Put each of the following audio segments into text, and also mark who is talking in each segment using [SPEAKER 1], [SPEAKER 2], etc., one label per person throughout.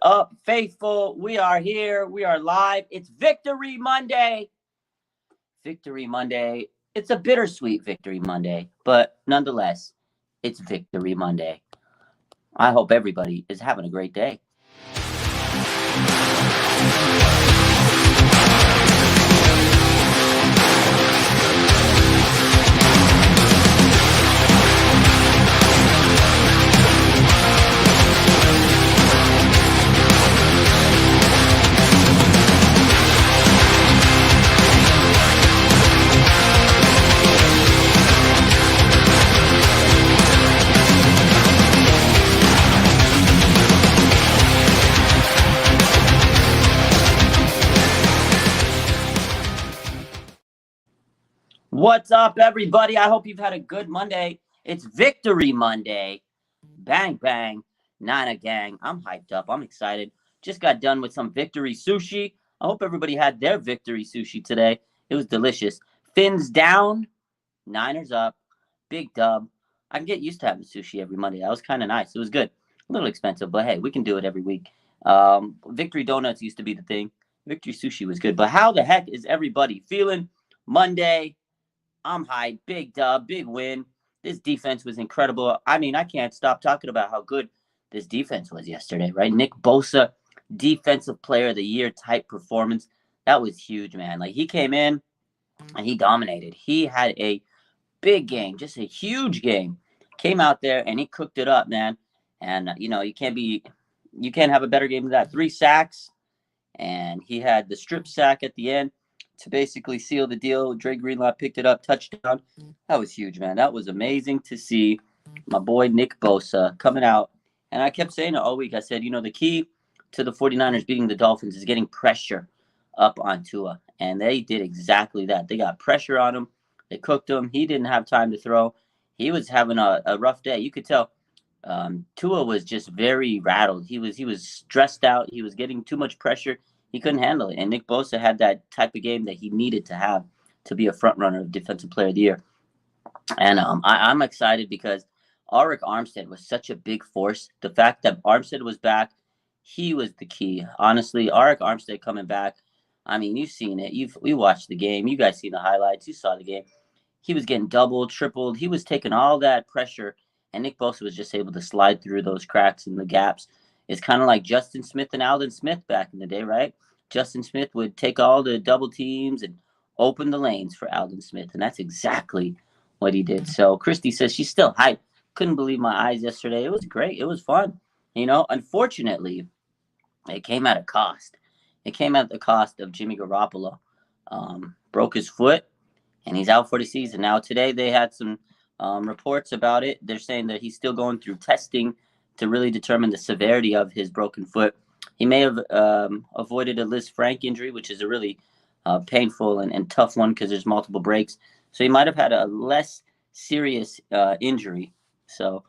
[SPEAKER 1] Up, faithful? We are here. We are live. It's Victory Monday. Victory Monday. It's a bittersweet Victory Monday, but nonetheless, it's Victory Monday. I hope everybody is having a great day. What's up, everybody? I hope you've had a good Monday. It's Victory Monday. Bang, bang. Nana gang. I'm hyped up. I'm excited. Just got done with some victory sushi. I hope everybody had their victory sushi today. It was delicious. Fins down, Niners up. Big dub. I can get used to having sushi every Monday. That was kind of nice. It was good. A little expensive, but hey, we can do it every week. Victory Donuts used to be the thing. Victory Sushi was good. But how the heck is everybody feeling? Monday, I'm hyped. Big dub, big win. This defense was incredible. I mean, I can't stop talking about how good this defense was yesterday, right? Nick Bosa, defensive player of the year type performance. That was huge, man. Like, he came in and he dominated. He had a big game, just a huge game. Came out there and he cooked it up, man. And you can't have a better game than that. 3 sacks, and he had the strip sack at the end to basically seal the deal. Dre Greenlaw picked it up, touchdown. That was huge, man. That was amazing to see my boy Nick Bosa coming out. And I kept saying it all week. I said, the key to the 49ers beating the Dolphins is getting pressure up on Tua. And they did exactly that. They got pressure on him. They cooked him. He didn't have time to throw. He was having a rough day. You could tell Tua was just very rattled. He was stressed out. He was getting too much pressure. He couldn't handle it. And Nick Bosa had that type of game that he needed to have to be a front runner of Defensive Player of the Year. And I'm excited because Arik Armstead was such a big force. The fact that Armstead was back, he was the key. Honestly, Arik Armstead coming back. I mean, you've seen it. We watched the game. You guys seen the highlights. You saw the game. He was getting doubled, tripled. He was taking all that pressure, and Nick Bosa was just able to slide through those cracks and the gaps. It's kind of like Justin Smith and Alden Smith back in the day, right? Justin Smith would take all the double teams and open the lanes for Alden Smith, and that's exactly what he did. So Christy says she's still hyped. Couldn't believe my eyes yesterday. It was great. It was fun. Unfortunately, it came at a cost. It came at the cost of Jimmy Garoppolo. Broke his foot, and he's out for the season. Now, today they had some reports about it. They're saying that he's still going through testing to really determine the severity of his broken foot. He may have avoided a Liz Frank injury, which is a really painful and tough one because there's multiple breaks. So he might have had a less serious injury. So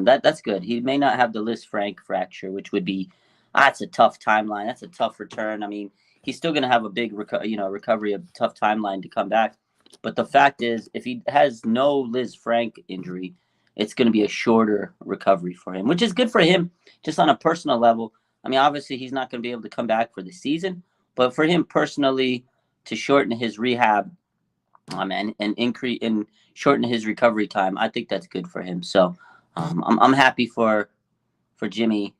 [SPEAKER 1] that's good. He may not have the Liz Frank fracture, which would be that's a tough timeline. That's a tough return. I mean, he's still going to have a big recovery, a tough timeline to come back. But the fact is, if he has no Liz Frank injury, it's going to be a shorter recovery for him, which is good for him just on a personal level. I mean, obviously, he's not going to be able to come back for the season, but for him personally, to shorten his rehab and increase and shorten his recovery time, I think that's good for him. So I'm happy for Jimmy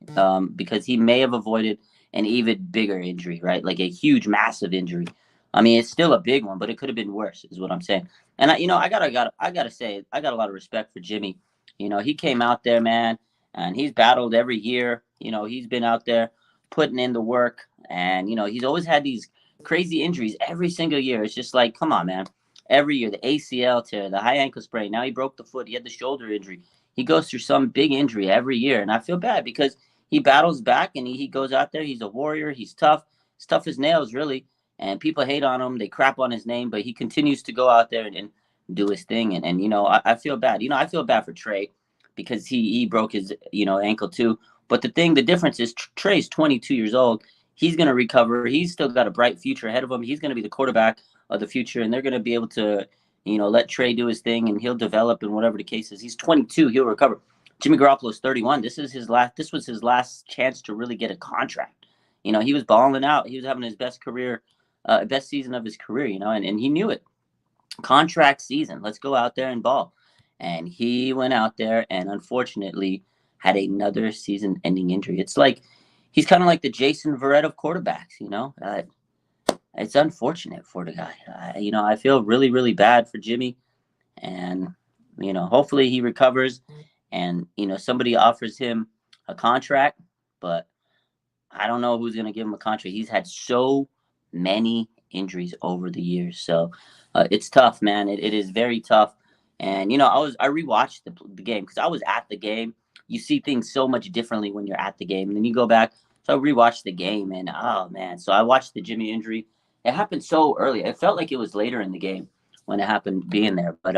[SPEAKER 1] because he may have avoided an even bigger injury, right? Like a huge, massive injury. I mean, it's still a big one, but it could have been worse, is what I'm saying. And I gotta say, I got a lot of respect for Jimmy. He came out there, man, and he's battled every year. He's been out there putting in the work, and he's always had these crazy injuries every single year. It's just like, come on, man. Every year, the ACL tear, the high ankle sprain. Now he broke the foot. He had the shoulder injury. He goes through some big injury every year, and I feel bad because he battles back and he goes out there. He's a warrior. He's tough. He's tough as nails, really. And people hate on him. They crap on his name, but he continues to go out there and do his thing. And I feel bad. I feel bad for Trey because he broke his, ankle too. But the difference is Trey's 22 years old. He's going to recover. He's still got a bright future ahead of him. He's going to be the quarterback of the future, and they're going to be able to, let Trey do his thing, and he'll develop and whatever the case is. He's 22. He'll recover. Jimmy Garoppolo's 31. This was his last chance to really get a contract. He was balling out. He was having his best season of his career, and he knew it. Contract season. Let's go out there and ball. And he went out there and unfortunately had another season-ending injury. It's like he's kind of like the Jason Verrett of quarterbacks, It's unfortunate for the guy. I feel really, really bad for Jimmy. And, hopefully he recovers and, somebody offers him a contract. But I don't know who's going to give him a contract. He's had so many injuries over the years. So it's tough, man. It is very tough. And, I rewatched the game because I was at the game. You see things so much differently when you're at the game. And then you go back. So I rewatched the game. And, oh, man. So I watched the Jimmy injury. It happened so early. It felt like it was later in the game when it happened being there. But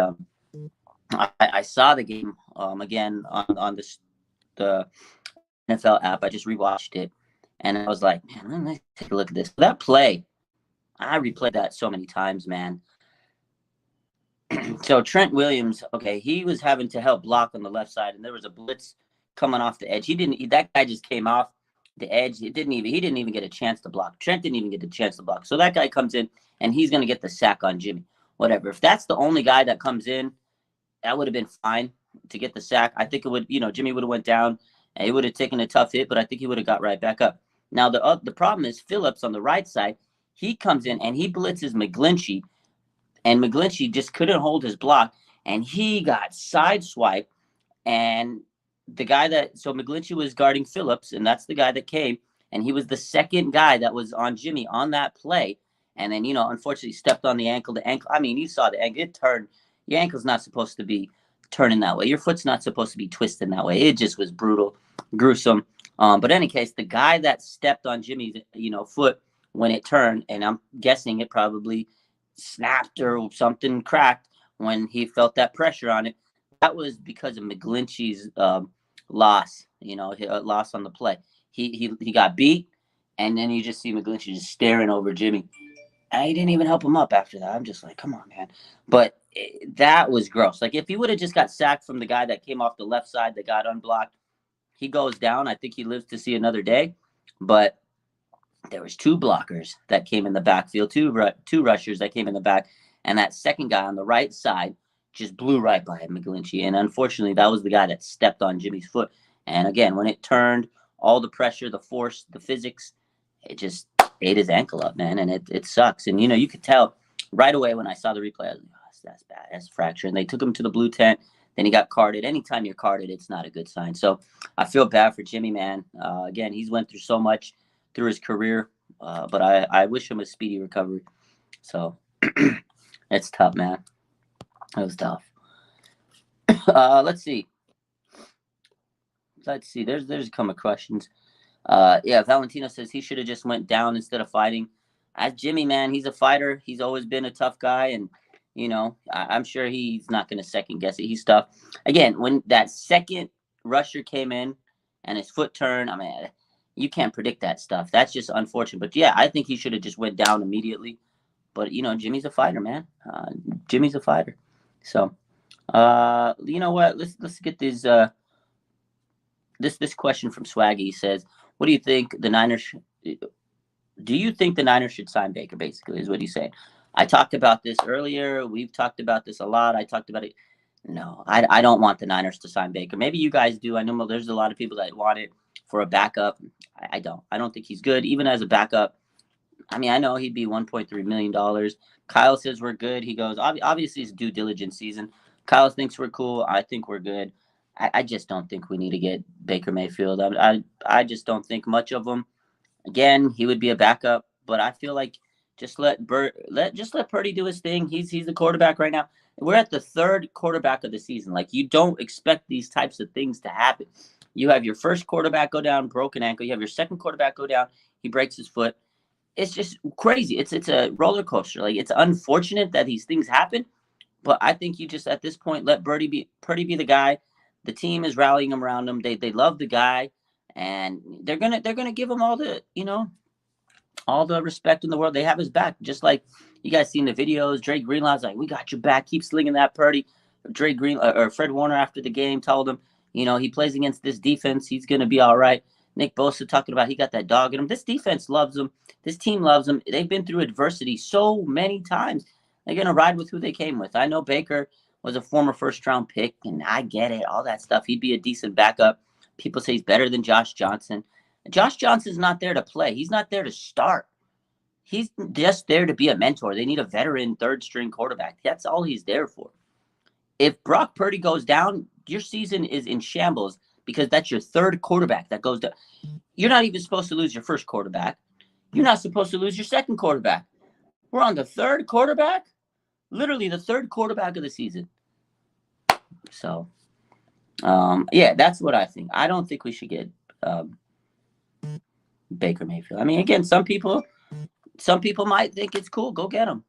[SPEAKER 1] I saw the game again on the NFL app. I just rewatched it. And I was like, man, let's take a look at this. That play, I replayed that so many times, man. So Trent Williams, okay, he was having to help block on the left side, and there was a blitz coming off the edge. That guy just came off the edge. He didn't even get a chance to block. Trent didn't even get a chance to block. So that guy comes in, and he's going to get the sack on Jimmy. Whatever. If that's the only guy that comes in, that would have been fine to get the sack. I think it would, Jimmy would have went down, and he would have taken a tough hit, but I think he would have got right back up. Now, the problem is Phillips on the right side. He comes in, and he blitzes McGlinchey, and McGlinchey just couldn't hold his block, and he got sideswiped, and so McGlinchey was guarding Phillips, and that's the guy that came, and he was the second guy that was on Jimmy on that play, and then, unfortunately stepped on the ankle. You saw the ankle. It turned. Your ankle's not supposed to be turning that way. Your foot's not supposed to be twisting that way. It just was brutal, gruesome. But in any case, the guy that stepped on Jimmy's, foot when it turned, and I'm guessing it probably snapped or something cracked when he felt that pressure on it. That was because of McGlinchey's loss, loss on the play. He got beat, and then you just see McGlinchey just staring over Jimmy. And he didn't even help him up after that. I'm just like, come on, man. But that was gross. Like, if he would have just got sacked from the guy that came off the left side that got unblocked, he goes down. I think he lives to see another day. But there was two blockers that came in the backfield, two rushers that came in the back, and that second guy on the right side just blew right by McGlinchey. And unfortunately, that was the guy that stepped on Jimmy's foot. And again, when it turned, all the pressure, the force, the physics, it just ate his ankle up, man. And it sucks. And, you could tell right away when I saw the replay, I was like, oh, that's bad. That's a fracture. And they took him to the blue tent. Then he got carded. Anytime you're carded, it's not a good sign. So I feel bad for Jimmy, man. Again, he's went through so much through his career, but I wish him a speedy recovery. So it's tough, man. It was tough. Let's see. There's a couple of questions. Valentino says he should have just went down instead of fighting. As Jimmy, man, he's a fighter. He's always been a tough guy, and I'm sure he's not going to second guess it. He's tough. Again, when that second rusher came in and his foot turned, you can't predict that stuff. That's just unfortunate. But yeah, I think he should have just went down immediately. But Jimmy's a fighter, man. Jimmy's a fighter. So, you know what? Let's get this this question from Swaggy. He says, "What do you think the Niners? Do you think the Niners should sign Baker?" Basically, is what he's saying. I talked about this earlier. We've talked about this a lot. I talked about it. No, I don't want the Niners to sign Baker. Maybe you guys do. I know there's a lot of people that want it for a backup. I don't. I don't think he's good, even as a backup. I know he'd be $1.3 million. Kyle says we're good. He goes, obviously it's due diligence season. Kyle thinks we're cool. I think we're good. I just don't think we need to get Baker Mayfield. I just don't think much of him. Again, he would be a backup, but I feel like just let Purdy do his thing. He's the quarterback right now. We're at the third quarterback of the season. Like, you don't expect these types of things to happen. You have your first quarterback go down, broken ankle. You have your second quarterback go down, he breaks his foot. It's just crazy. It's a roller coaster. Like, it's unfortunate that these things happen, but I think you just, at this point, let Purdy be the guy. The team is rallying him around him. They love the guy, and they're gonna give him all the respect in the world. They have his back, just like you guys seen the videos. Dre Greenlaw's like, "We got your back. Keep slinging that, Purdy." Fred Warner after the game told him, He plays against this defense. He's going to be all right. Nick Bosa talking about he got that dog in him. This defense loves him. This team loves him. They've been through adversity so many times. They're going to ride with who they came with. I know Baker was a former first-round pick, and I get it, all that stuff. He'd be a decent backup. People say he's better than Josh Johnson. Josh Johnson's not there to play. He's not there to start. He's just there to be a mentor. They need a veteran third-string quarterback. That's all he's there for. If Brock Purdy goes down, your season is in shambles because that's your third quarterback that goes down. You're not even supposed to lose your first quarterback. You're not supposed to lose your second quarterback. We're on the third quarterback, literally the third quarterback of the season. So, yeah, that's what I think. I don't think we should get Baker Mayfield. I mean, again, some people might think it's cool. Go get him.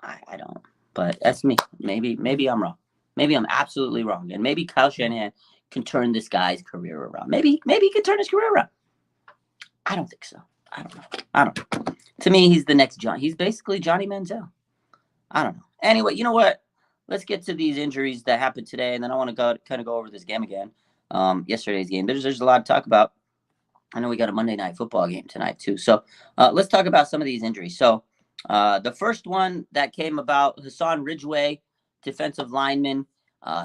[SPEAKER 1] I don't. But that's me. Maybe I'm wrong. Maybe I'm absolutely wrong. And maybe Kyle Shanahan can turn this guy's career around. Maybe he can turn his career around. I don't think so. I don't know. To me, he's the next John. He's basically Johnny Manziel. I don't know. Anyway, you know what? Let's get to these injuries that happened today, and then I want to kind of go over this game again. Yesterday's game. There's a lot to talk about. I know we got a Monday Night Football game tonight too. So let's talk about some of these injuries. So the first one that came about, Hassan Ridgeway, defensive lineman.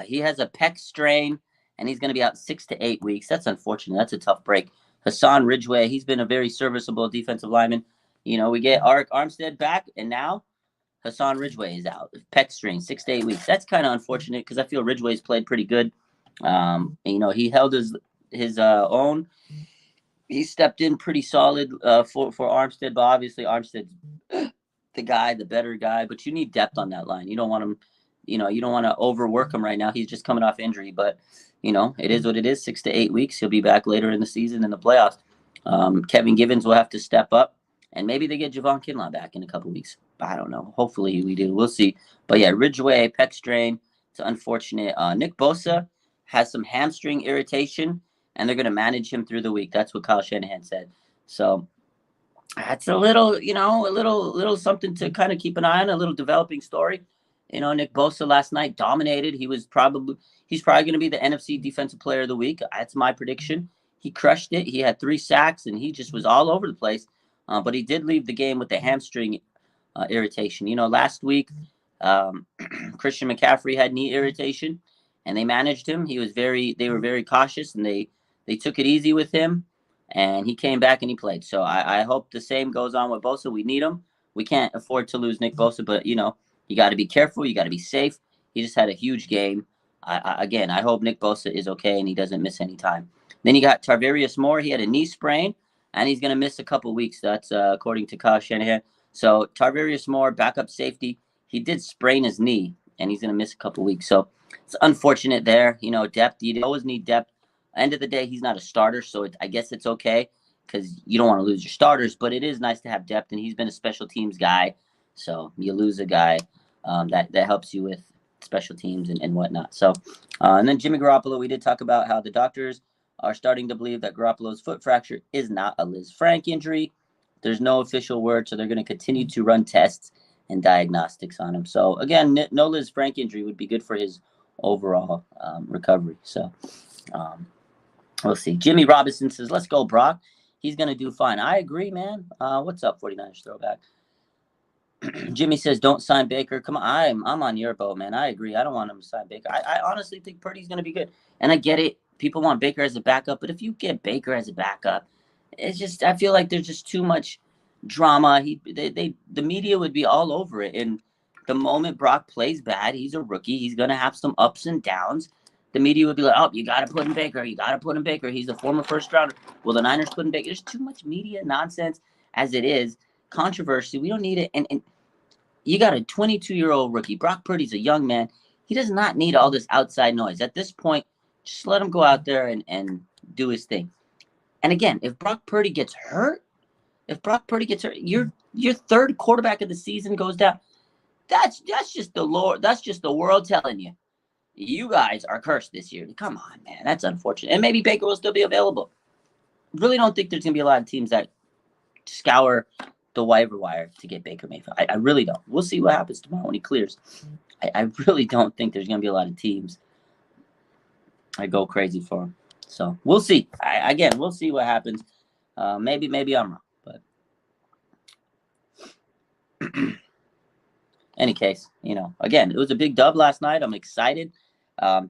[SPEAKER 1] He has a pec strain, and he's going to be out 6 to 8 weeks. That's unfortunate. That's a tough break. Hassan Ridgeway, he's been a very serviceable defensive lineman. We get Arik Armstead back, and now Hassan Ridgeway is out. Pec strain, 6 to 8 weeks. That's kind of unfortunate because I feel Ridgeway's played pretty good. He held his own. He stepped in pretty solid for Armstead, but obviously Armstead's the guy, the better guy. But you need depth on that line. You don't want him, you don't want to overwork him right now. He's just coming off injury, but it is what it is. 6 to 8 weeks. He'll be back later in the season in the playoffs. Kevin Givens will have to step up, and maybe they get Javon Kinlaw back in a couple weeks. I don't know. Hopefully we do. We'll see. But yeah, Ridgeway, pec strain. It's unfortunate. Nick Bosa has some hamstring irritation, and they're going to manage him through the week. That's what Kyle Shanahan said. So that's a little something to kind of keep an eye on, a little developing story. Nick Bosa last night dominated. He's probably going to be the NFC Defensive Player of the Week. That's my prediction. He crushed it. He had 3 sacks, and he just was all over the place. But he did leave the game with the hamstring irritation. Last week, Christian McCaffrey had knee irritation, and they managed him. They were very cautious, and they took it easy with him, and he came back and he played. So I hope the same goes on with Bosa. We need him. We can't afford to lose Nick Bosa, but you got to be careful. You got to be safe. He just had a huge game. I hope Nick Bosa is okay and he doesn't miss any time. Then you got Tarvarius Moore. He had a knee sprain, and he's going to miss a couple weeks. That's according to Kyle Shanahan. So Tarvarius Moore, backup safety, he did sprain his knee, and he's going to miss a couple weeks. So it's unfortunate there. Depth. You always need depth. End of the day, he's not a starter, so I guess it's okay because you don't want to lose your starters, but it is nice to have depth, and he's been a special teams guy. So you lose a guy that helps you with special teams and whatnot. So, and then Jimmy Garoppolo, we did talk about how the doctors are starting to believe that Garoppolo's foot fracture is not a Liz Frank injury. There's no official word, so they're going to continue to run tests and diagnostics on him. So, again, no Liz Frank injury would be good for his overall recovery. So, we'll see. Jimmy Robinson says, let's go, Brock. He's going to do fine. I agree, man. What's up, 49ers throwback? Jimmy says, don't sign Baker. Come on, I'm on your boat, man. I agree. I don't want him to sign Baker. I honestly think Purdy's going to be good. And I get it. People want Baker as a backup. But if you get Baker as a backup, it's just, I feel like there's just too much drama. The media would be all over it. And the moment Brock plays bad, he's a rookie. He's going to have some ups and downs. The media would be like, oh, you got to put in Baker. You got to put in Baker. He's the former first rounder. Well, the Niners put in Baker. There's too much media nonsense as it is. Controversy. We don't need it. And you got a 22-year-old rookie. Brock Purdy's a young man. He does not need all this outside noise. At this point, just let him go out there and do his thing. And again, if Brock Purdy gets hurt, your third quarterback of the season goes down. That's just the Lord. That's just the world telling you, you guys are cursed this year. Come on, man. That's unfortunate. And maybe Baker will still be available. Really don't think there's going to be a lot of teams that scour the waiver wire to get Baker Mayfield. I really don't. We'll see what happens tomorrow when he clears. I really don't think there's going to be a lot of teams I go crazy for him. So we'll see. Again, we'll see what happens. Maybe I'm wrong, but any case, again, it was a big dub last night. I'm excited.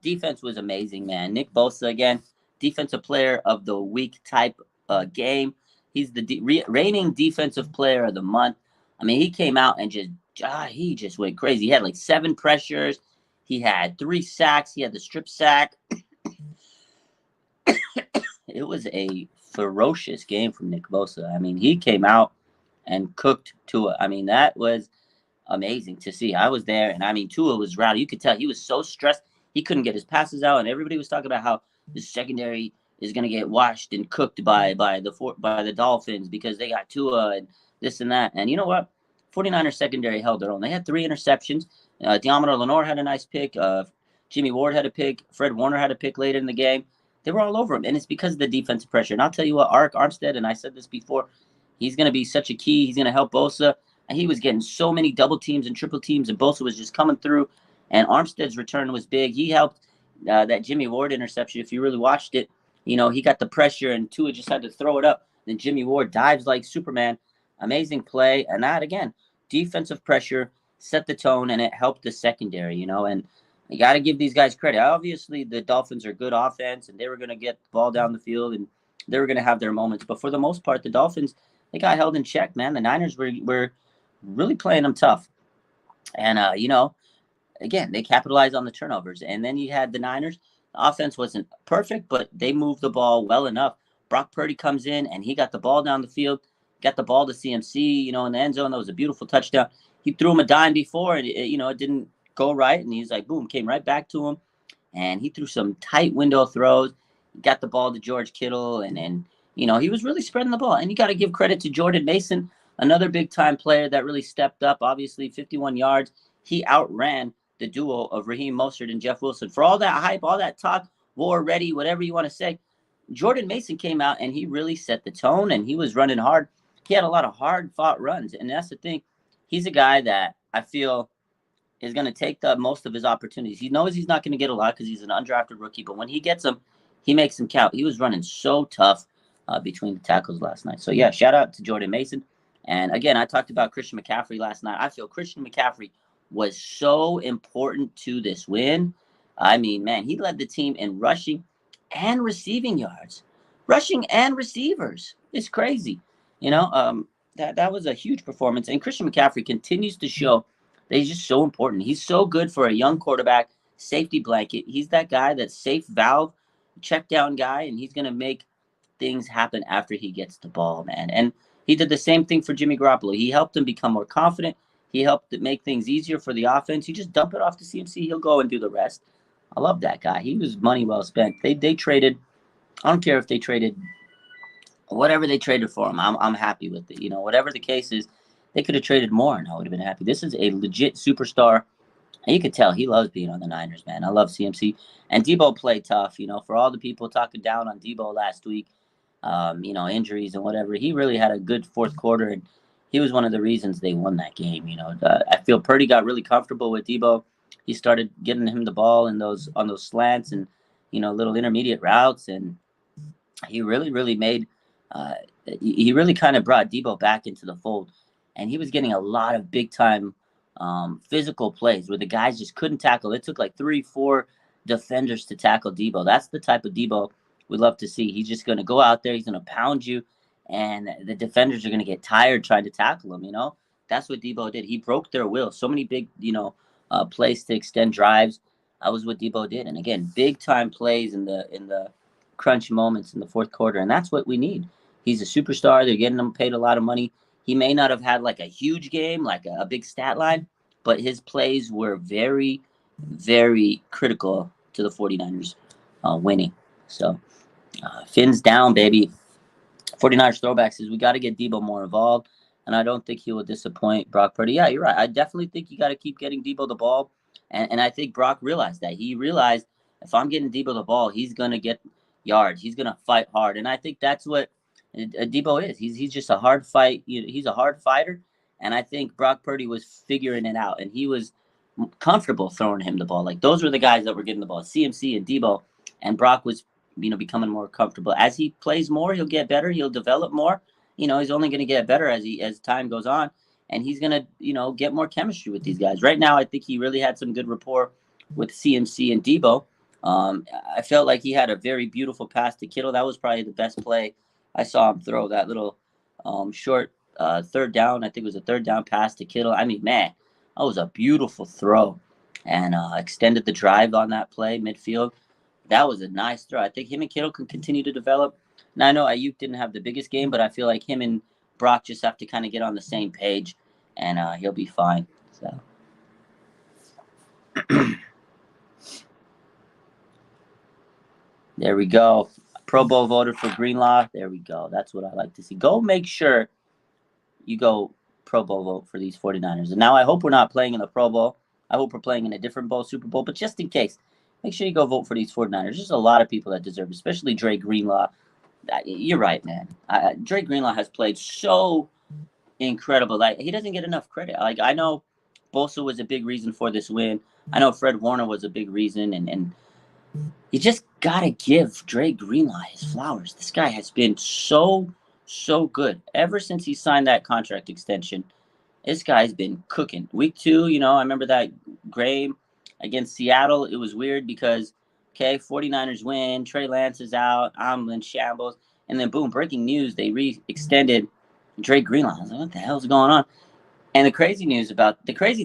[SPEAKER 1] Defense was amazing, man. Nick Bosa again, defensive player of the week type game. He's the reigning defensive player of the month. I mean, he came out and he just went crazy. He had like 7 pressures. He had 3 sacks. He had the strip sack. It was a ferocious game from Nick Bosa. I mean, he came out and cooked Tua. I mean, that was amazing to see. I was there, and I mean, Tua was rowdy. You could tell he was so stressed. He couldn't get his passes out, and everybody was talking about how the secondary is going to get washed and cooked by the Dolphins because they got Tua and this and that. And you know what? 49ers secondary held their own. They had 3 interceptions. Diamondor Lenore had a nice pick. Jimmy Ward had a pick. Fred Warner had a pick later in the game. They were all over him, and it's because of the defensive pressure. And I'll tell you what, Arik Armstead, and I said this before, he's going to be such a key. He's going to help Bosa. And he was getting so many double teams and triple teams, and Bosa was just coming through. And Armstead's return was big. He helped that Jimmy Ward interception. If you really watched it, he got the pressure, and Tua just had to throw it up. Then Jimmy Ward dives like Superman. Amazing play. And that, again, defensive pressure set the tone, and it helped the secondary, and you got to give these guys credit. Obviously, the Dolphins are good offense, and they were going to get the ball down the field, and they were going to have their moments. But for the most part, the Dolphins, they got held in check, man. The Niners were really playing them tough. And, again, they capitalized on the turnovers. And then you had the Niners. The offense wasn't perfect, but they moved the ball well enough. Brock Purdy comes in, and he got the ball down the field, got the ball to CMC, in the end zone. That was a beautiful touchdown. He threw him a dime before, and, it didn't go right. And he's like, boom, came right back to him. And he threw some tight window throws. He got the ball to George Kittle, and he was really spreading the ball. And you got to give credit to Jordan Mason, another big-time player that really stepped up, obviously 51 yards. He outran the duo of Raheem Mostert and Jeff Wilson. For all that hype, all that talk, war ready, whatever you want to say, Jordan Mason came out and he really set the tone, and he was running hard. He had a lot of hard-fought runs, and that's the thing. He's a guy that I feel is going to take the most of his opportunities. He knows he's not going to get a lot because he's an undrafted rookie, but when he gets them, he makes them count. He was running so tough between the tackles last night. So, yeah, shout out to Jordan Mason. And, again, I talked about Christian McCaffrey last night. I feel Christian McCaffrey was so important to this win. I mean, man, he led the team in rushing and receiving yards. Rushing and receivers. It's crazy. That was a huge performance. And Christian McCaffrey continues to show that he's just so important. He's so good for a young quarterback, safety blanket. He's that guy, that safe valve, check down guy, and he's going to make things happen after he gets the ball, man. And he did the same thing for Jimmy Garoppolo. He helped him become more confident. He helped make things easier for the offense. You just dump it off to CMC. He'll go and do the rest. I love that guy. He was money well spent. They traded. I don't care if they traded whatever they traded for him. I'm happy with it. Whatever the case is, they could have traded more, and I would have been happy. This is a legit superstar, and you could tell he loves being on the Niners, man. I love CMC. And Debo played tough, for all the people talking down on Debo last week, injuries and whatever. He really had a good fourth quarter, and he was one of the reasons they won that game. I feel Purdy got really comfortable with Debo. He started getting him the ball on those slants and, little intermediate routes, and he really, really made he really kind of brought Debo back into the fold. And he was getting a lot of big-time physical plays where the guys just couldn't tackle. It took like 3-4 defenders to tackle Debo. That's the type of Debo we love to see. He's just going to go out there. He's going to pound you, and the defenders are going to get tired trying to tackle him, That's what Debo did. He broke their will. So many big, plays to extend drives. That was what Debo did. And, again, big-time plays in the crunch moments in the fourth quarter, and that's what we need. He's a superstar. They're getting him paid a lot of money. He may not have had like a huge game, like a big stat line, but his plays were very, very critical to the 49ers winning. So, fins down, baby. 49ers throwback says we got to get Debo more involved, and I don't think he will disappoint Brock Purdy. Yeah, you're right. I definitely think you got to keep getting Debo the ball, and I think Brock realized that. He realized if I'm getting Debo the ball, he's going to get yards. He's going to fight hard, and I think that's what Debo is. He's just a hard fight. He's a hard fighter, and I think Brock Purdy was figuring it out, and he was comfortable throwing him the ball. Like those were the guys that were getting the ball. CMC and Debo, and Brock was, becoming more comfortable. As he plays more, he'll get better. He'll develop more. He's only going to get better as time goes on, and he's going to, get more chemistry with these guys. Right now, I think he really had some good rapport with CMC and Debo. I felt like he had a very beautiful pass to Kittle. That was probably the best play I saw him throw. That little short third down. I think it was a third down pass to Kittle. I mean, man, that was a beautiful throw, and extended the drive on that play midfield. That was a nice throw. I think him and Kittle can continue to develop. Now I know Ayuk didn't have the biggest game, but I feel like him and Brock just have to kind of get on the same page, and he'll be fine. So. There we go. Pro Bowl voter for Greenlaw. There we go. That's what I like to see. Go make sure you go Pro Bowl vote for these 49ers. And now I hope we're not playing in the Pro Bowl. I hope we're playing in a different bowl, Super Bowl. But just in case, make sure you go vote for these 49ers. There's a lot of people that deserve, especially Dre Greenlaw. You're right, man. Dre Greenlaw has played so incredible. Like, he doesn't get enough credit. Like, I know Bosa was a big reason for this win. I know Fred Warner was a big reason, and you just gotta give Dre Greenlaw his flowers. This guy has been so good ever since he signed that contract extension. This guy's been cooking. Week 2, I remember that game against Seattle. It was weird because, 49ers win. Trey Lance is out. I'm in shambles. And then, boom, breaking news. They re-extended Dre Greenlaw. I was like, what the hell's going on? And the crazy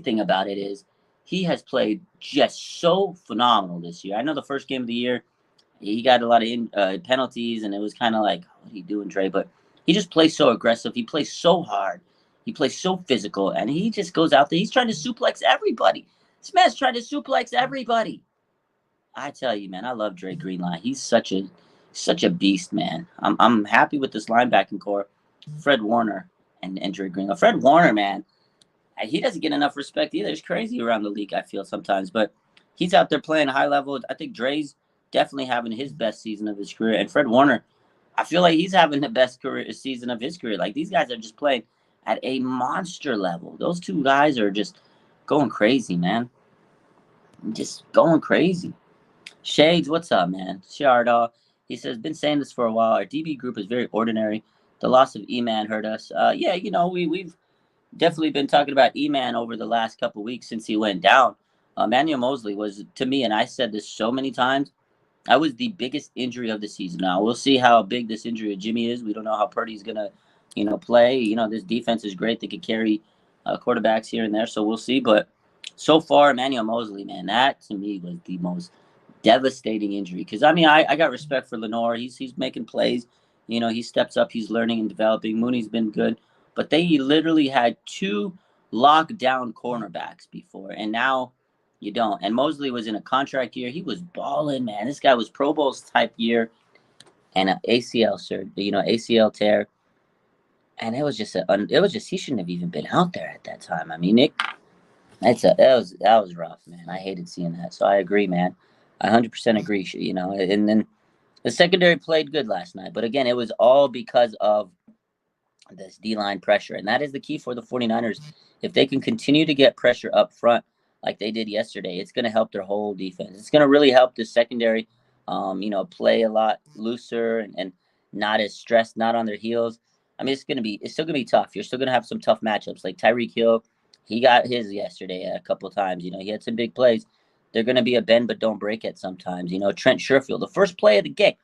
[SPEAKER 1] thing about it is he has played just so phenomenal this year. I know the first game of the year, he got a lot of penalties, and it was kind of like, what are you doing, Dre? But he just plays so aggressive. He plays so hard. He plays so physical, and he just goes out there. He's trying to suplex everybody. This man's trying to suplex everybody. I tell you, man, I love Dre Greenlaw. He's such a beast, man. I'm happy with this linebacking core. Fred Warner and Dre Greenlaw. Fred Warner, man, he doesn't get enough respect either. It's crazy around the league, I feel sometimes, but he's out there playing high level. I think Dre's definitely having his best season of his career, and Fred Warner, I feel like he's having the best season of his career. Like, these guys are just playing at a monster level. Those two guys are just going crazy, man. Just going crazy. Shades, what's up, man? Shardaw, he says, been saying this for a while. Our DB group is very ordinary. The loss of E-Man hurt us. Yeah, we've definitely been talking about E-Man over the last couple weeks since he went down. Emmanuel Mosley was, to me, and I said this so many times, that was the biggest injury of the season. Now, we'll see how big this injury of Jimmy is. We don't know how Purdy's going to, play. This defense is great. They could carry quarterbacks here and there, so we'll see. But so far, Emmanuel Mosley, man, that to me was the most devastating injury. Because, I got respect for Lenore. He's making plays. He steps up. He's learning and developing. Mooney's been good. But they literally had 2 lockdown cornerbacks before, and now you don't. And Mosley was in a contract year. He was balling, man. This guy was Pro Bowls type year, and an ACL tear. And it was just he shouldn't have even been out there at that time. Nick, that was rough, man. I hated seeing that. So I agree, man. I 100% agree. And then the secondary played good last night, but again, it was all because of this D-line pressure, and that is the key for the 49ers. If they can continue to get pressure up front like they did yesterday, it's going to help their whole defense. It's going to really help the secondary, play a lot looser and not as stressed, not on their heels. It's still going to be tough. You're still going to have some tough matchups. Like Tyreek Hill, he got his yesterday a couple of times. He had some big plays. They're going to be a bend but don't break it sometimes. Trent Sherfield, the first play of the game,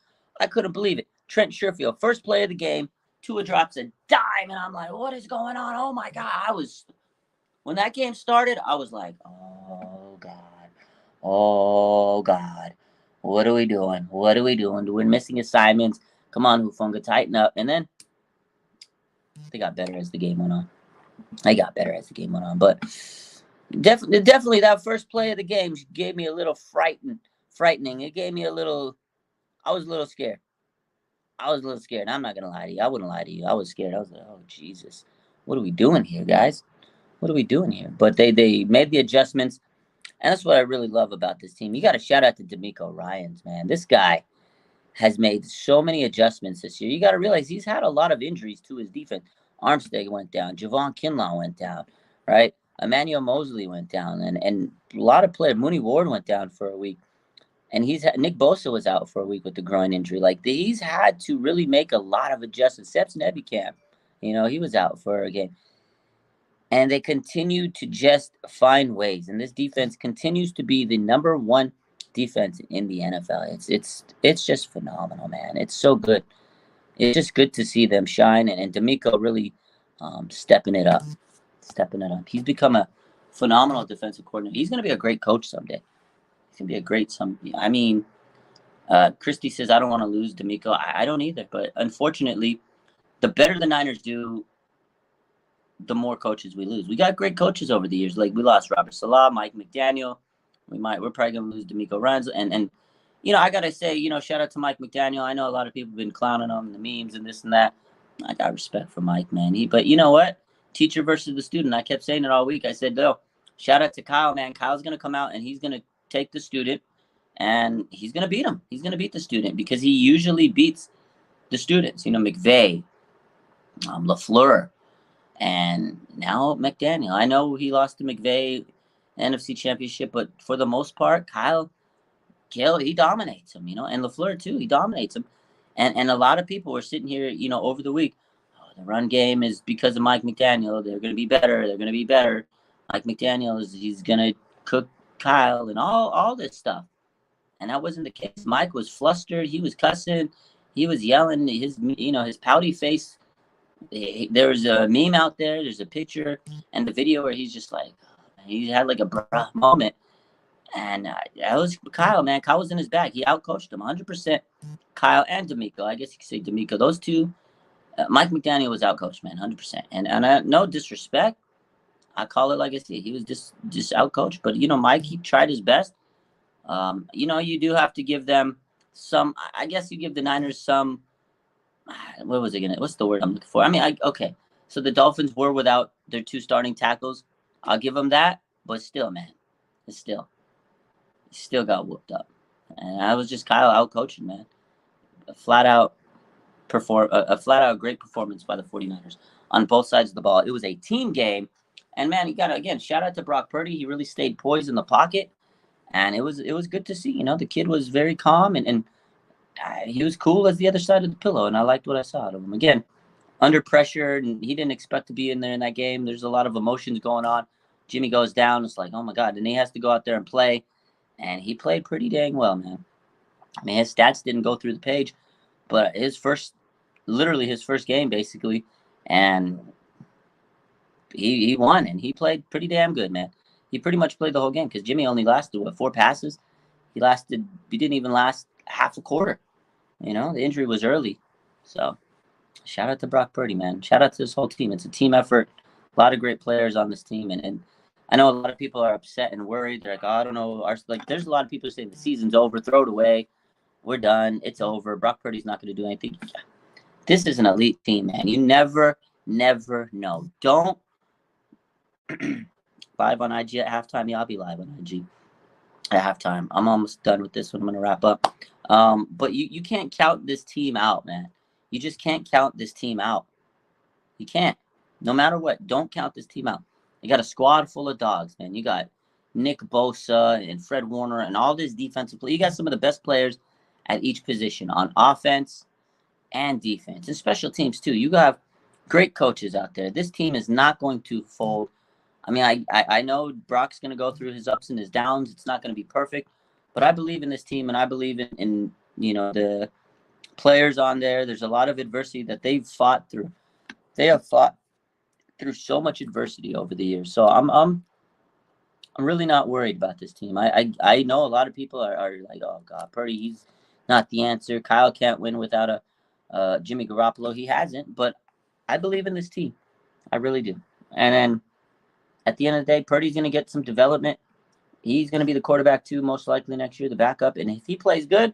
[SPEAKER 1] I couldn't believe it. Trent Sherfield, first play of the game, Tua drops a dime, and I'm like, what is going on? Oh, my God. When that game started, I was like, oh, God. Oh, God. What are we doing? We're missing assignments. Come on, Hufanga, tighten up. And then they got better as the game went on. But definitely that first play of the game gave me a little frightening. It gave me I was a little scared. I'm not going to lie to you. I wouldn't lie to you. I was scared. I was like, oh, Jesus. What are we doing here, guys? What are we doing here? But they made the adjustments, and that's what I really love about this team. You got to shout out to D'Amico Ryans, man. This guy has made so many adjustments this year. You got to realize he's had a lot of injuries to his defense. Armstead went down. Javon Kinlaw went down, right? Emmanuel Mosley went down, and a lot of players. Mooney Ward went down for a week. And Nick Bosa was out for a week with the groin injury. Like he's had to really make a lot of adjustments. Steps Nebicam, he was out for a game. And they continue to just find ways. And this defense continues to be the number one defense in the NFL. It's just phenomenal, man. It's so good. It's just good to see them shine, and D'Amico really stepping it up. He's become a phenomenal defensive coordinator. He's going to be a great coach someday. He's going to be a great I mean, Christy says, I don't want to lose D'Amico. I don't either. But unfortunately, the better the Niners do, the more coaches we lose. We got great coaches over the years. Like we lost Robert Saleh, Mike McDaniel. We're probably going to lose D'Amico Ryans. And I got to say, shout out to Mike McDaniel. I know a lot of people have been clowning on the memes and this and that. I got respect for Mike, man. But you know what? Teacher versus the student. I kept saying it all week. I said, no, shout out to Kyle, man. Kyle's going to come out and he's going to take the student and he's going to beat him. He's going to beat the student because he usually beats the students. McVay, LaFleur, and now McDaniel. I know he lost to McVay NFC Championship, but for the most part, Kyle, he dominates him, and LaFleur too, he dominates him. And a lot of people were sitting here, over the week, the run game is because of Mike McDaniel. They're going to be better. Mike McDaniel he's going to cook Kyle and all this stuff. And that wasn't the case. Mike was flustered. He was cussing. He was yelling. His pouty face. There was a meme out there. There's a picture and the video where he's just like, he had like a moment. And that was Kyle, man. Kyle was in his bag. He outcoached him 100%. Kyle and D'Amico. I guess you could say D'Amico. Those two, Mike McDaniel was outcoached, man, 100%. And no disrespect. I call it like I see. He was just outcoached. But, Mike, he tried his best. You do have to give them some, I guess you give the Niners some, what's the word I'm looking for? I mean, okay. So the Dolphins were without their two starting tackles. I'll give them that. But still, man, still got whooped up. And I was just Kyle out coaching, man. A flat out great performance by the 49ers on both sides of the ball. It was a team game. And man, you gotta again shout out to Brock Purdy. He really stayed poised in the pocket. And it was good to see. The kid was very calm and he was cool as the other side of the pillow. And I liked what I saw out of him. Again, under pressure, and he didn't expect to be in there in that game. There's a lot of emotions going on. Jimmy goes down. It's like, oh my God. And he has to go out there and play. And he played pretty dang well, man. I mean, his stats didn't go through the page, but literally his first game, basically. And he won, and he played pretty damn good, man. He pretty much played the whole game because Jimmy only lasted, 4 passes? He didn't even last half a quarter. The injury was early. So shout out to Brock Purdy, man. Shout out to this whole team. It's a team effort. A lot of great players on this team. And I know a lot of people are upset and worried. They're like, oh, I don't know. There's a lot of people saying the season's over. Throw it away. We're done. It's over. Brock Purdy's not going to do anything. This is an elite team, man. You never know. Don't live on IG at halftime. Yeah, I'll be live on IG at halftime. I'm almost done with this one. I'm going to wrap up. But you can't count this team out, man. You just can't count this team out. You can't. No matter what, don't count this team out. You got a squad full of dogs, man. You got Nick Bosa and Fred Warner and all this defensive play. You got some of the best players at each position on offense and defense and special teams too. You got great coaches out there. This team is not going to fold. I mean, I know Brock's going to go through his ups and his downs. It's not going to be perfect, but I believe in this team, and I believe in the players on there. There's a lot of adversity that they've fought through. They have fought through so much adversity over the years. So I'm really not worried about this team. I know a lot of people are like, oh God, Purdy, he's not the answer. Kyle can't win without a Jimmy Garoppolo. He hasn't, but I believe in this team. I really do. And then at the end of the day, Purdy's going to get some development. He's going to be the quarterback too, most likely next year, the backup. And if he plays good,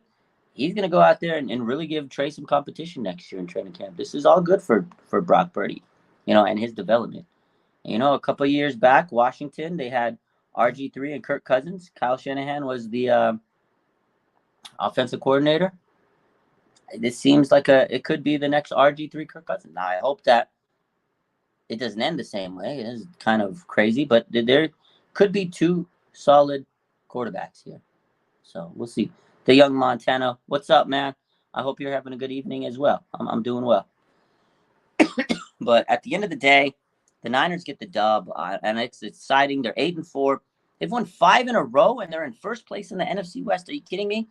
[SPEAKER 1] he's going to go out there and really give Trey some competition next year in training camp. This is all good for Brock Purdy, and his development. A couple of years back, Washington, they had RG3 and Kirk Cousins. Kyle Shanahan was the offensive coordinator. This seems like it could be the next RG3 Kirk Cousins. Now, I hope that it doesn't end the same way. It is kind of crazy, but there could be 2 solid quarterbacks here. So we'll see. the young Montana. What's up, man? I hope you're having a good evening as well. I'm doing well. But at the end of the day, the Niners get the dub, and it's exciting. They're 8-4. They've won 5 in a row, and they're in first place in the NFC West. Are you kidding me?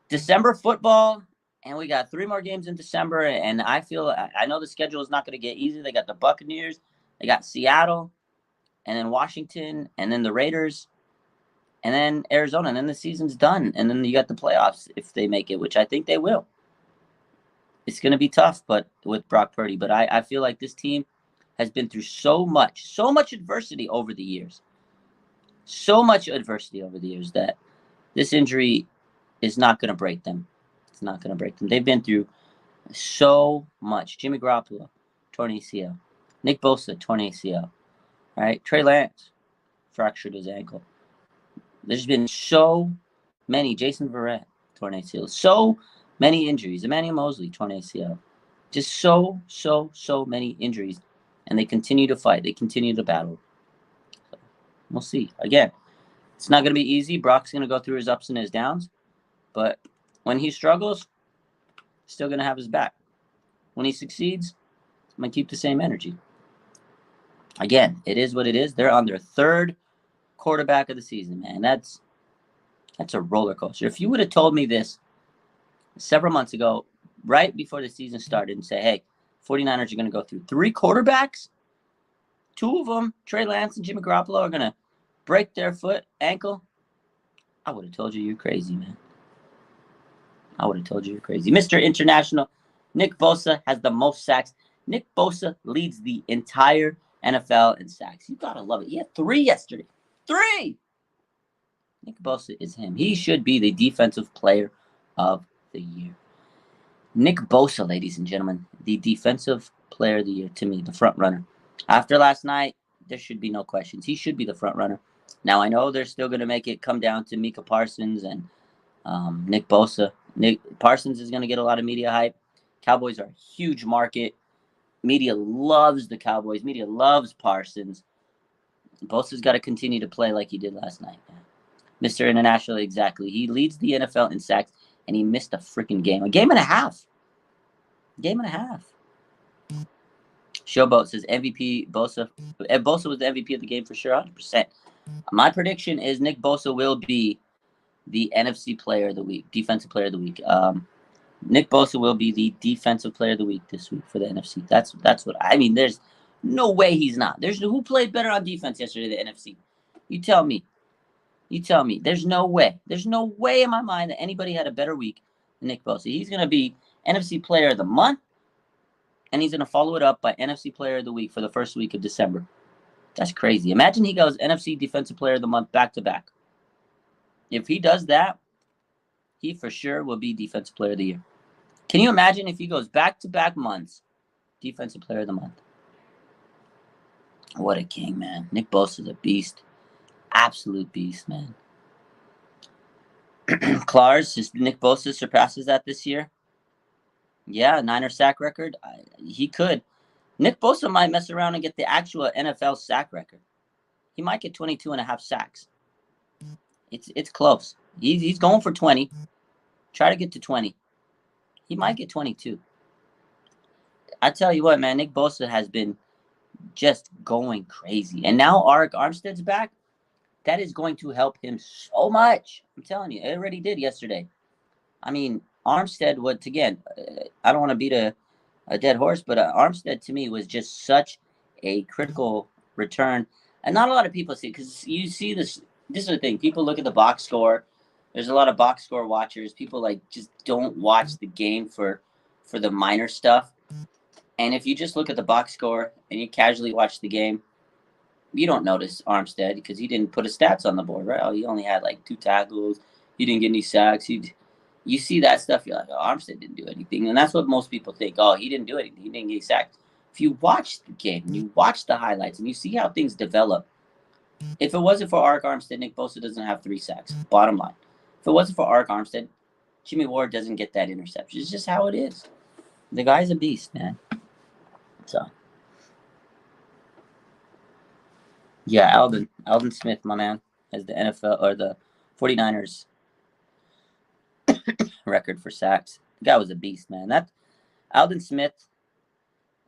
[SPEAKER 1] December football, and we got 3 more games in December, and I know the schedule is not going to get easy. They got the Buccaneers, they got Seattle, and then Washington, and then the Raiders, and then Arizona, and then the season's done. And then you got the playoffs if they make it, which I think they will. It's going to be tough, but with Brock Purdy. But I feel like this team has been through so much adversity over the years. So much adversity over the years that this injury is not going to break them. It's not going to break them. They've been through so much. Jimmy Garoppolo, torn ACL. Nick Bosa, torn ACL. Right? Trey Lance fractured his ankle. There's been so many. Jason Verrett, torn ACL. So many injuries. Emmanuel Mosley, torn ACL. Just so many injuries. And they continue to fight. They continue to battle. So we'll see. Again, it's not going to be easy. Brock's going to go through his ups and his downs. But when he struggles, still going to have his back. When he succeeds, I'm going to keep the same energy. Again, it is what it is. They're on their 3rd quarterback of the season, man. That's a roller coaster. If you would have told me this several months ago, right before the season started, and say, hey, 49ers are going to go through 3 quarterbacks, 2 of them, Trey Lance and Jimmy Garoppolo, are going to break their ankle, I would have told you you're crazy, man. I would have told you you're crazy. Mr. International, Nick Bosa has the most sacks. Nick Bosa leads the entire NFL in sacks. You got to love it. He had 3 yesterday. 3! Nick Bosa is him. He should be the defensive player of the year. Nick Bosa, ladies and gentlemen, the defensive player of the year to me, the front runner. After last night, there should be no questions. He should be the front runner. Now, I know they're still going to make it come down to Micah Parsons and Nick Bosa. Nick Parsons is going to get a lot of media hype. Cowboys are a huge market. Media loves the Cowboys. Media loves Parsons. Bosa's got to continue to play like he did last night. Mr. International, exactly. He leads the NFL in sacks, and he missed a freaking game. A game and a half. Showboat says MVP Bosa. Bosa was the MVP of the game for sure, 100%. My prediction is Nick Bosa will be the NFC Player of the Week, Defensive Player of the Week. Nick Bosa will be the Defensive Player of the Week this week for the NFC. That's what I mean. There's no way he's not. Who played better on defense yesterday, the NFC? You tell me. There's no way. There's no way in my mind that anybody had a better week than Nick Bosa. He's going to be NFC Player of the Month, and he's going to follow it up by NFC Player of the Week for the first week of December. That's crazy. Imagine he goes NFC Defensive Player of the Month back-to-back. If he does that, he for sure will be Defensive Player of the Year. Can you imagine if he goes back-to-back months, Defensive Player of the Month? What a king, man. Nick Bosa is a beast. Absolute beast, man. Klars, Nick Bosa surpasses that this year. Yeah, Niner sack record. He could. Nick Bosa might mess around and get the actual NFL sack record. He might get 22 and a half sacks. It's close. He's going for 20. Try to get to 20. He might get 22. I tell you what, man, Nick Bosa has been just going crazy. And now Arik Armstead's back. That is going to help him so much. I'm telling you, it already did yesterday. I mean, Armstead, I don't want to beat a dead horse, but Armstead to me was just such a critical return. And not a lot of people see, because you see this is the thing. People look at the box score. There's a lot of box score watchers. People just don't watch the game for the minor stuff. And if you just look at the box score and you casually watch the game, you don't notice Armstead because he didn't put his stats on the board, right? Oh, he only had 2 tackles. He didn't get any sacks. You see that stuff, you're like, oh, Armstead didn't do anything. And that's what most people think. Oh, he didn't do anything. He didn't get sacked. If you watch the game and you watch the highlights and you see how things develop, if it wasn't for Arik Armstead, Nick Bosa doesn't have 3 sacks. Bottom line. If it wasn't for Arik Armstead, Jimmy Ward doesn't get that interception. It's just how it is. The guy's a beast, man. So, yeah, Aldon Smith, my man, as the NFL or the 49ers record for sacks. The guy was a beast, man. That Aldon Smith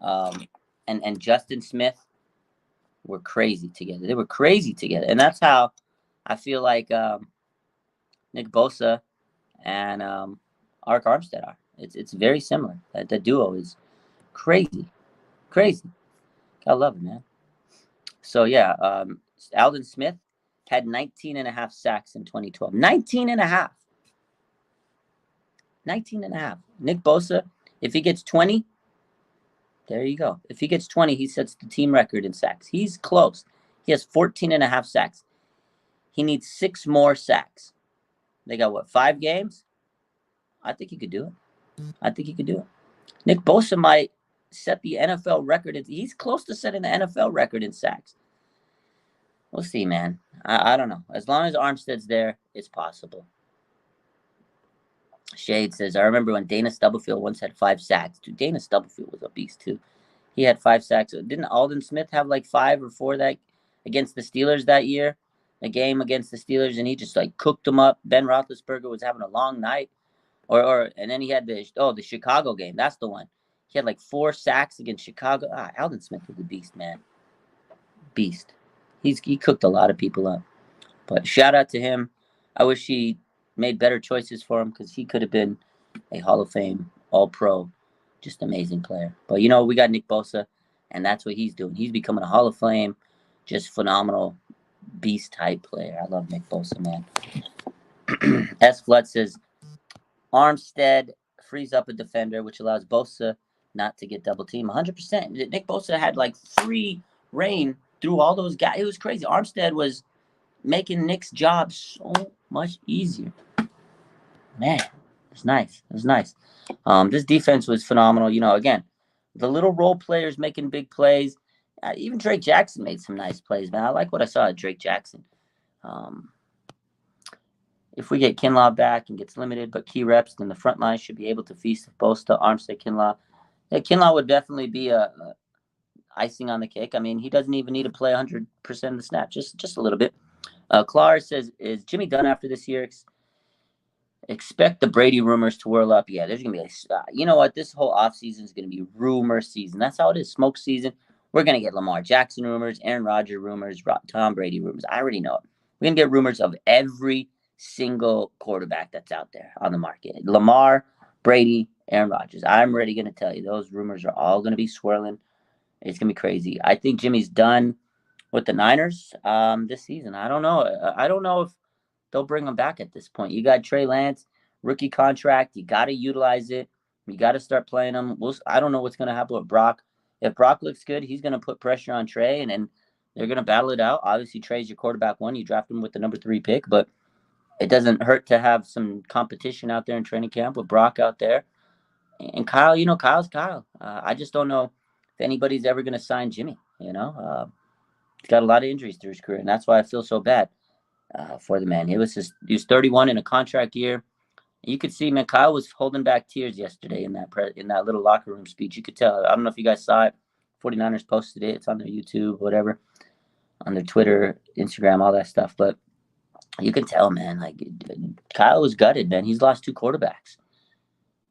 [SPEAKER 1] and Justin Smith were crazy together. They were crazy together. And that's how I feel like Nick Bosa and Ark Armstead are. It's very similar. That duo is crazy. Crazy. I love it, man. So, yeah, Aldon Smith had 19 and a half sacks in 2012. 19 and a half. 19 and a half. Nick Bosa, if he gets 20, there you go. If he gets 20, he sets the team record in sacks. He's close. He has 14 and a half sacks. He needs 6 more sacks. They got, what, 5 games? I think he could do it. Nick Bosa might set the NFL record. He's close to setting the NFL record in sacks. We'll see, man. I don't know. As long as Armstead's there, it's possible. Shade says, I remember when Dana Stubblefield once had 5 sacks. Dude, Dana Stubblefield was a beast, too. He had 5 sacks. Didn't Aldon Smith have like 5 or 4 that against the Steelers that year? A game against the Steelers, and he just like cooked them up. Ben Roethlisberger was having a long night. And then he had the Chicago game. That's the one. He had like 4 sacks against Chicago. Aldon Smith was a beast, man. Beast. He cooked a lot of people up. But shout out to him. I wish he made better choices for him because he could have been a Hall of Fame All-Pro. Just amazing player. But, we got Nick Bosa, and that's what he's doing. He's becoming a Hall of Fame, just phenomenal beast-type player. I love Nick Bosa, man. S. Flood says, Armstead frees up a defender, which allows Bosa not to get double team. 100%. Nick Bosa had like free reign through all those guys. It was crazy. Armstead was making Nick's job so much easier. Man, it's nice. It was nice. This defense was phenomenal. Again, the little role players making big plays. Even Drake Jackson made some nice plays, man. I like what I saw at Drake Jackson. If we get Kinlaw back and gets limited, but key reps, then the front line should be able to feast Bosa, Armstead, Kinlaw. Yeah, Kinlaw would definitely be a icing on the cake. I mean, he doesn't even need to play 100% of the snap, just a little bit. Clark says, is Jimmy done after this year? Expect the Brady rumors to whirl up. Yeah, there's going to be you know what? This whole offseason is going to be rumor season. That's how it is, smoke season. We're going to get Lamar Jackson rumors, Aaron Rodgers rumors, Tom Brady rumors. I already know it. We're going to get rumors of every single quarterback that's out there on the market. Lamar, Brady, Aaron Rodgers. I'm already going to tell you, those rumors are all going to be swirling. It's going to be crazy. I think Jimmy's done with the Niners this season. I don't know. I don't know if they'll bring him back at this point. You got Trey Lance, rookie contract. You got to utilize it. You got to start playing him. I don't know what's going to happen with Brock. If Brock looks good, he's going to put pressure on Trey, and then they're going to battle it out. Obviously, Trey's your quarterback 1. You draft him with the number 3 pick, but it doesn't hurt to have some competition out there in training camp with Brock out there. And Kyle, Kyle's Kyle. I just don't know if anybody's ever going to sign Jimmy. He's got a lot of injuries through his career, and that's why I feel so bad for the man. He was 31 in a contract year. You could see, man, Kyle was holding back tears yesterday in that little locker room speech. You could tell. I don't know if you guys saw it. 49ers posted it. It's on their YouTube, whatever, on their Twitter, Instagram, all that stuff. But you can tell, man, like Kyle was gutted, man. He's lost 2 quarterbacks.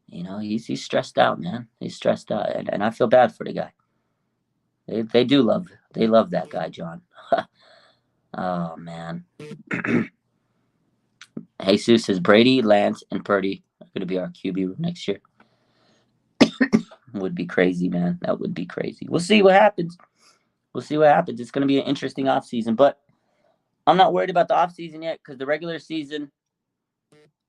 [SPEAKER 1] He's stressed out, man. He's stressed out, and I feel bad for the guy. They love that guy, John. Oh, man. Jesus says Brady, Lance, and Purdy are going to be our QB next year. Would be crazy, man. That would be crazy. We'll see what happens. It's going to be an interesting offseason, but I'm not worried about the offseason yet because the regular season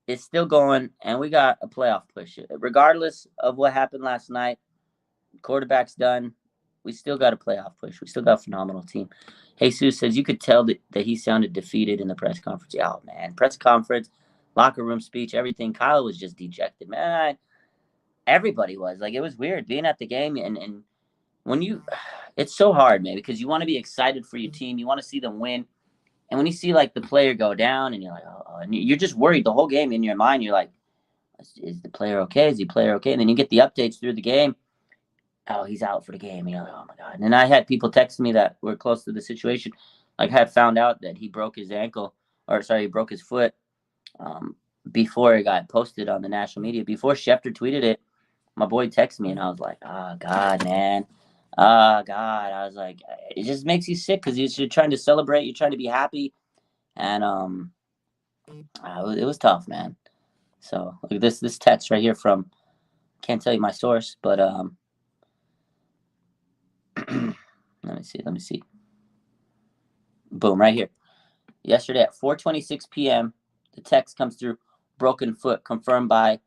[SPEAKER 1] is still going, and we got a playoff push. Regardless of what happened last night, quarterback's done. We still got a playoff push. We still got a phenomenal team. Jesus says you could tell that he sounded defeated in the press conference. Oh, man. Press conference, locker room speech, everything. Kyle was just dejected, man. Everybody was. Like, it was weird being at the game. And when it's so hard, man, because you want to be excited for your team. You want to see them win. And when you see, like, the player go down and you're like, and you're just worried the whole game in your mind. You're like, is the player okay? Is the player okay? And then you get the updates through the game. Oh, he's out for the game. Like, oh, my God. And I had people text me that were close to the situation. Like, I had found out that he broke his ankle. He broke his foot before it got posted on the national media, before Schefter tweeted it, my boy texted me and I was like, oh, God, man. Oh, God. I was like, it just makes you sick because you're trying to celebrate. You're trying to be happy. And it was tough, man. So look at this text right here from, can't tell you my source, but let me see. Boom, right here. Yesterday at 4:26 p.m., the text comes through, broken foot confirmed by,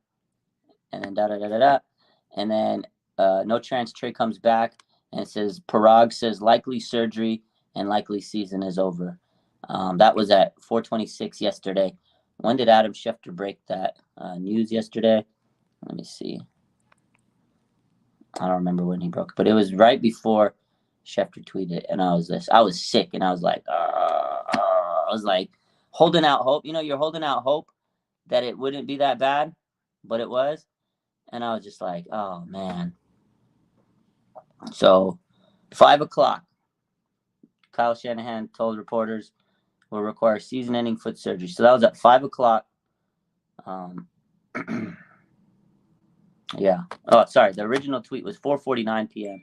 [SPEAKER 1] and then da-da-da-da-da. And then no chance Trey comes back, and it says, Parag says likely surgery and likely season is over. That was at 4:26 yesterday. When did Adam Schefter break that news yesterday? Let me see. I don't remember when he broke it, but it was right before Schefter tweeted, and I was sick, and I was like, holding out hope. You know, you're holding out hope that it wouldn't be that bad, but it was, and I was just like, oh man. So, 5:00, Kyle Shanahan told reporters will require season-ending foot surgery. So that was at 5:00. Yeah. Oh, sorry. The original tweet was 4:49 p.m.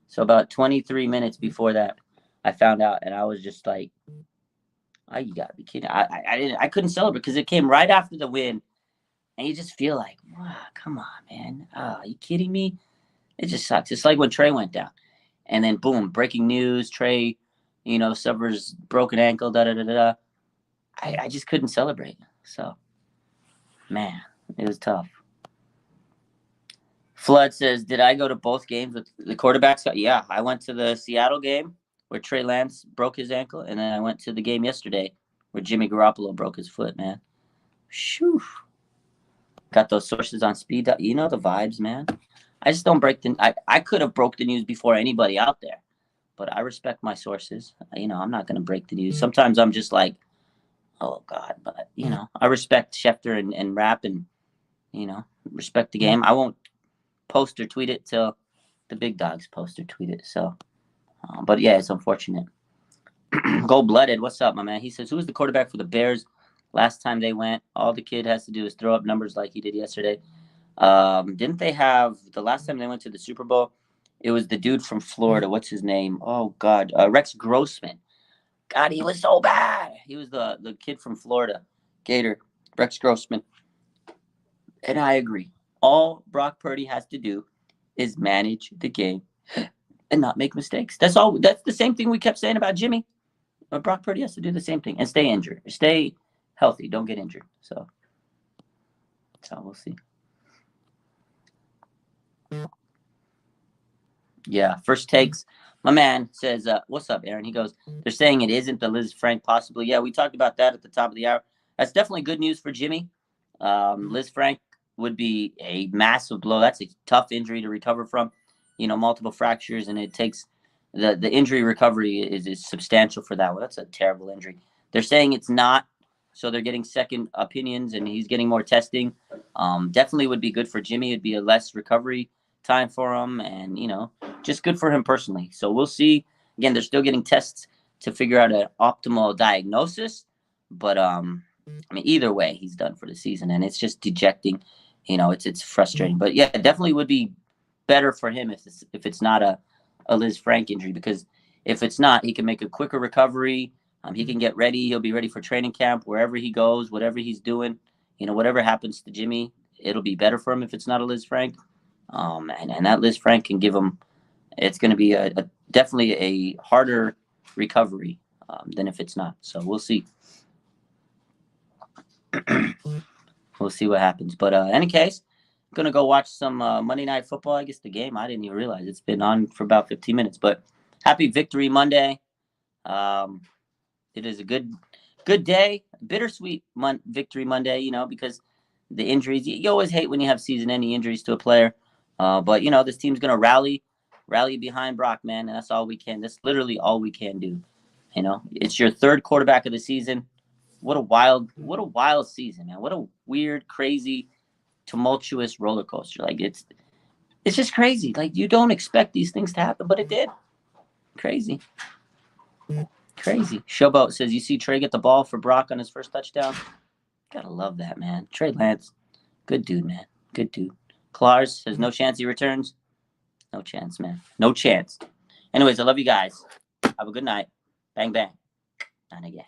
[SPEAKER 1] So about 23 minutes before that, I found out, and I was just like, "Oh, you gotta be kidding!" I couldn't celebrate because it came right after the win, and you just feel like, wow, come on, man. Oh, are you kidding me? It just sucks. It's like when Trey went down, and then boom, breaking news: Trey, suffers broken ankle. Da da da da. I just couldn't celebrate. So, man, it was tough. Flood says, did I go to both games with the quarterbacks? Yeah, I went to the Seattle game where Trey Lance broke his ankle, and then I went to the game yesterday where Jimmy Garoppolo broke his foot, man. Shoo. Got those sources on speed. You know the vibes, man. I just don't break the. I could have broke the news before anybody out there, but I respect my sources. I'm not going to break the news. Sometimes I'm just like, oh, God. But, I respect Schefter and Rapp and, respect the game. I won't post or tweet it till the big dogs post or tweet it. So, but yeah, it's unfortunate. Gold blooded. What's up, my man? He says, who was the quarterback for the Bears last time they went? All the kid has to do is throw up numbers like he did yesterday. Didn't they have the last time they went to the Super Bowl? It was the dude from Florida. What's his name? Oh God, Rex Grossman. God, he was so bad. He was the kid from Florida, Gator, Rex Grossman. And I agree. All Brock Purdy has to do is manage the game and not make mistakes. That's all. That's the same thing we kept saying about Jimmy. But Brock Purdy has to do the same thing and stay injured. Stay healthy. Don't get injured. So we'll see. Yeah, first takes. My man says, what's up, Aaron? He goes, they're saying it isn't the Liz Frank possibly. Yeah, we talked about that at the top of the hour. That's definitely good news for Jimmy. Liz Frank would be a massive blow. That's a tough injury to recover from, multiple fractures, and it takes the injury recovery is substantial for that one. That's a terrible injury. They're saying it's not, so they're getting second opinions, and he's getting more testing. Definitely would be good for Jimmy. It'd be a less recovery time for him, and just good for him personally. So we'll see. Again, they're still getting tests to figure out an optimal diagnosis, but either way, he's done for the season, and it's just dejecting. It's frustrating, but yeah, it definitely would be better for him if it's not a Liz Frank injury, because if it's not, he can make a quicker recovery. He can get ready. He'll be ready for training camp wherever he goes, whatever he's doing. Whatever happens to Jimmy, it'll be better for him if it's not a Liz Frank. And that Liz Frank can give him. It's going to be definitely a harder recovery than if it's not. So we'll see. We'll see what happens. But in any case, I'm going to go watch some Monday Night Football. I guess the game, I didn't even realize it's been on for about 15 minutes. But happy Victory Monday. It is a good day. Bittersweet Victory Monday, because the injuries. You always hate when you have season-ending injuries to a player. But, this team's going to rally behind Brock, man. And that's all we can. That's literally all we can do. It's your third quarterback of the season. What a wild season, man. What a weird, crazy, tumultuous roller coaster. Like it's just crazy. Like you don't expect these things to happen, but it did. Crazy. Showboat says, you see Trey get the ball for Brock on his first touchdown? Gotta love that, man. Trey Lance, good dude, man. Good dude. Klars says no chance he returns. No chance, man. No chance. Anyways, I love you guys. Have a good night. Bang, bang. Not again.